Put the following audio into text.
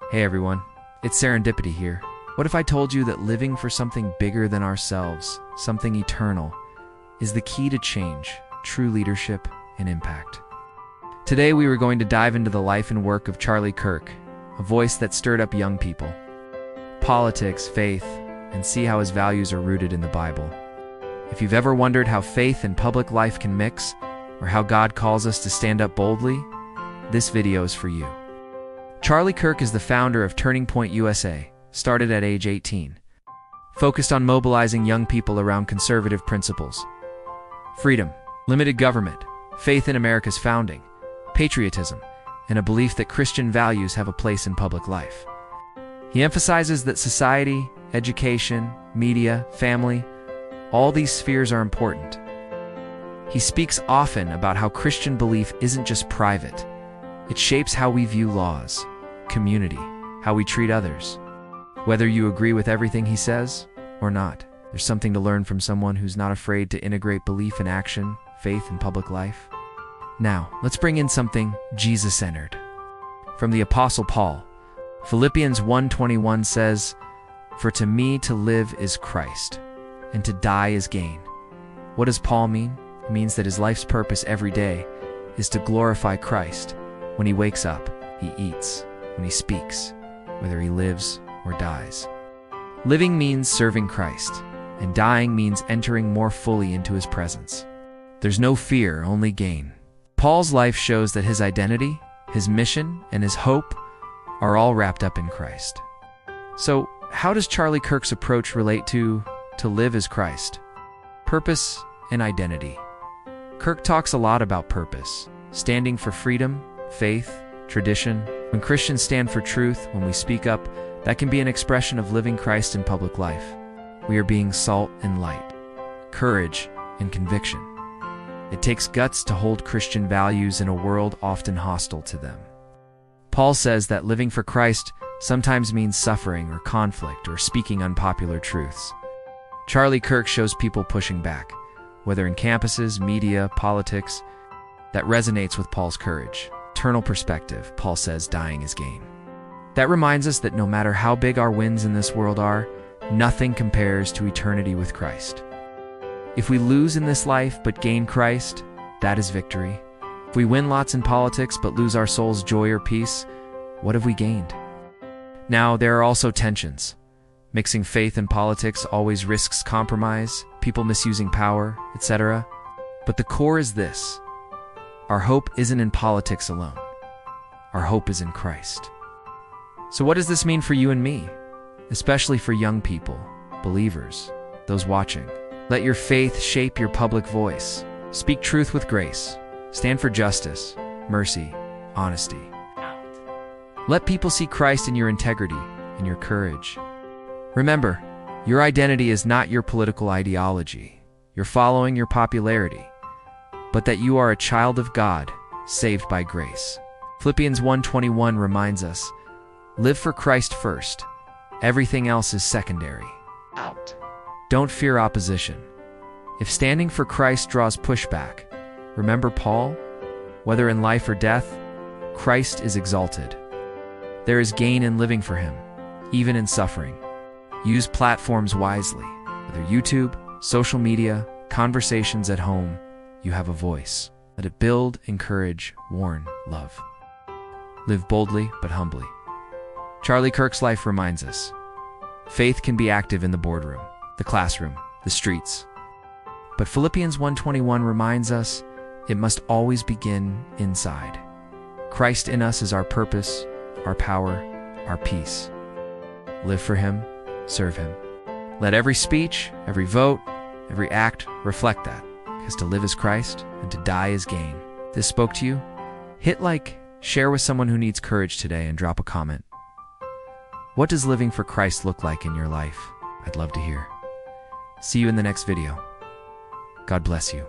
Hey everyone, it's Serendipity here. What if I told you that living for something bigger than ourselves, something eternal, is the key to change, true leadership, and impact? Today we were going to dive into the life and work of Charlie Kirk, a voice that stirred up young people, politics, faith, and see how his values are rooted in the Bible. If you've ever wondered how faith and public life can mix, or how God calls us to stand up boldly, this video is for you. Charlie Kirk is the founder of Turning Point USA, started at age 18, focused on mobilizing young people around conservative principles: freedom, limited government, faith in America's founding, patriotism, and a belief that Christian values have a place in public life. He emphasizes that society, education, media, family, all these spheres are important. He speaks often about how Christian belief isn't just private. It shapes how we view laws, community, how we treat others. Whether you agree with everything he says or not, there's something to learn from someone who's not afraid to integrate belief in action, faith in public life. Now, let's bring in something Jesus-centered. From the Apostle Paul, Philippians 1:21 says, "For to me to live is Christ, and to die is gain." What does Paul mean? It means that his life's purpose every day is to glorify Christ. When he wakes up, he eats. When he speaks, whether he lives or dies. Living means serving Christ, and dying means entering more fully into his presence. There's no fear, only gain. Paul's life shows that his identity, his mission, and his hope are all wrapped up in Christ. So, how does Charlie Kirk's approach relate to live as Christ? Purpose and identity. Kirk talks a lot about purpose, standing for freedom, faith, tradition. When Christians stand for truth, when we speak up, that can be an expression of living Christ in public life. We are being salt and light, courage and conviction. It takes guts to hold Christian values in a world often hostile to them. Paul says that living for Christ sometimes means suffering or conflict or speaking unpopular truths. Charlie Kirk shows people pushing back, whether in campuses, media, politics. That resonates with Paul's courage. Eternal perspective, Paul says dying is gain. That reminds us that no matter how big our wins in this world are, nothing compares to eternity with Christ. If we lose in this life but gain Christ, that is victory. If we win lots in politics but lose our soul's joy or peace, what have we gained? Now, there are also tensions. Mixing faith and politics always risks compromise, people misusing power, etc. But the core is this: our hope isn't in politics alone. Our hope is in Christ. So what does this mean for you and me? Especially for young people, believers, those watching. Let your faith shape your public voice. Speak truth with grace. Stand for justice, mercy, honesty. Let people see Christ in your integrity and your courage. Remember, your identity is not your political ideology. You're following your popularity, but that you are a child of God, saved by grace. Philippians 1:21 reminds us, live for Christ first. Everything else is secondary. Don't fear opposition. If standing for Christ draws pushback, remember Paul? Whether in life or death, Christ is exalted. There is gain in living for him, even in suffering. Use platforms wisely, whether YouTube, social media, conversations at home. You have a voice. Let it build, encourage, warn, love. Live boldly but humbly. Charlie Kirk's life reminds us, faith can be active in the boardroom, the classroom, the streets. But Philippians 1:21 reminds us it must always begin inside. Christ in us is our purpose, our power, our peace. Live for him, serve him. Let every speech, every vote, every act reflect that. Because to live is Christ and to die is gain. If this spoke to you, hit like, share with someone who needs courage today, and drop a comment. What does living for Christ look like in your life? I'd love to hear. See you in the next video. God bless you.